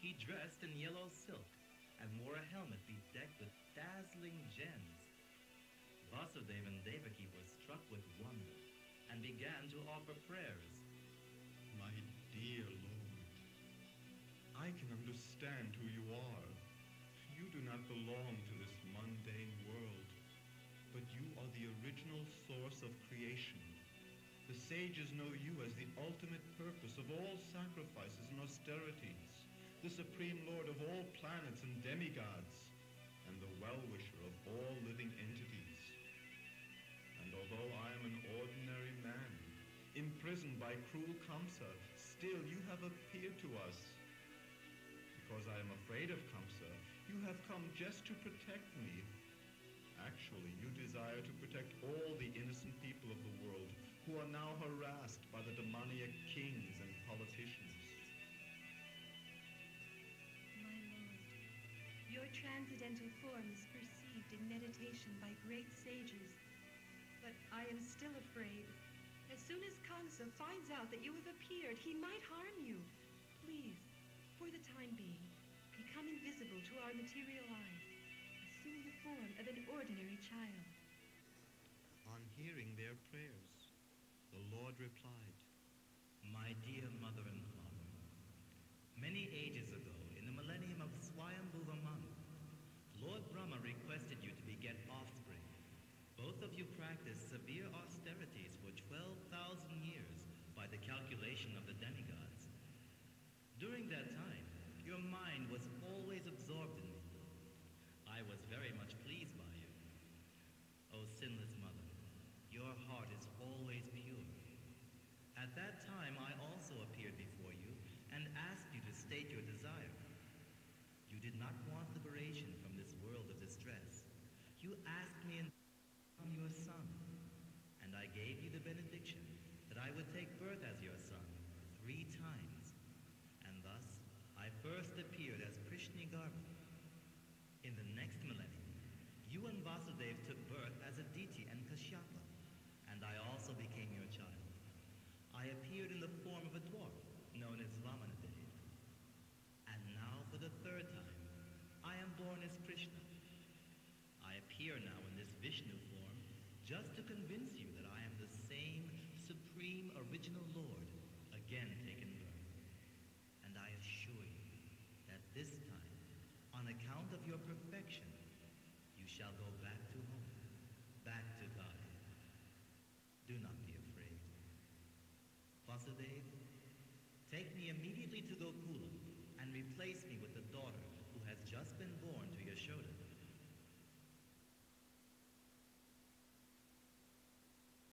He dressed in yellow silk and wore a helmet bedecked with dazzling gems. Vasudeva and Devaki were struck with wonder and began to offer prayers. My dear Lord, I can understand who you are. You do not belong to this mundane world, but you are the original source of creation. The sages know you as the ultimate purpose of all sacrifices and austerities, the supreme lord of all planets and demigods, and the well-wisher of all living entities. And although I am an ordinary man, imprisoned by cruel Kamsa, still you have appeared to us. Because I am afraid of Kamsa, you have come just to protect me. Actually, you desire to protect all the innocent people of the world who are now harassed by the demoniac kings and politicians. My lord, your transcendental form is perceived in meditation by great sages. But I am still afraid. As soon as Kamsa finds out that you have appeared, he might harm you. Please, for the time being, become invisible to our material eyes. Assume the form of an ordinary child. On hearing their prayers, the Lord replied, My dear mother and father, many ages ago, in the millennium of Swayambhuva Manu, Lord Brahma requested you to beget offspring. Both of you practiced severe austerities for 12,000 years by the calculation of the demigods. During that time, your mind was always absorbed in me. I was very much pleased by you. O sinless mother, your heart is always pure. At that time, I also appeared before you and asked you to state your desire. You did not want liberation from this world of distress. You asked me in your son, and I gave you the benediction that I would take birth as your son 3 times, and thus I first appeared as Krishna-Garba. In the next millennium, you and Vasudeva took birth as Aditi and Kashyapa, and I also became your child. I appeared in the form of a dwarf known as Vamanadeva. And now for the 3rd time, I am born as Krishna. I appear now in this Vishnu form just to convince you that I am the same supreme original Lord, again taken birth. And I assure you that this time, on account of your perfection, you shall go back to home, back to Godhead. Do not be afraid. Vasudeva, take me immediately to Gokul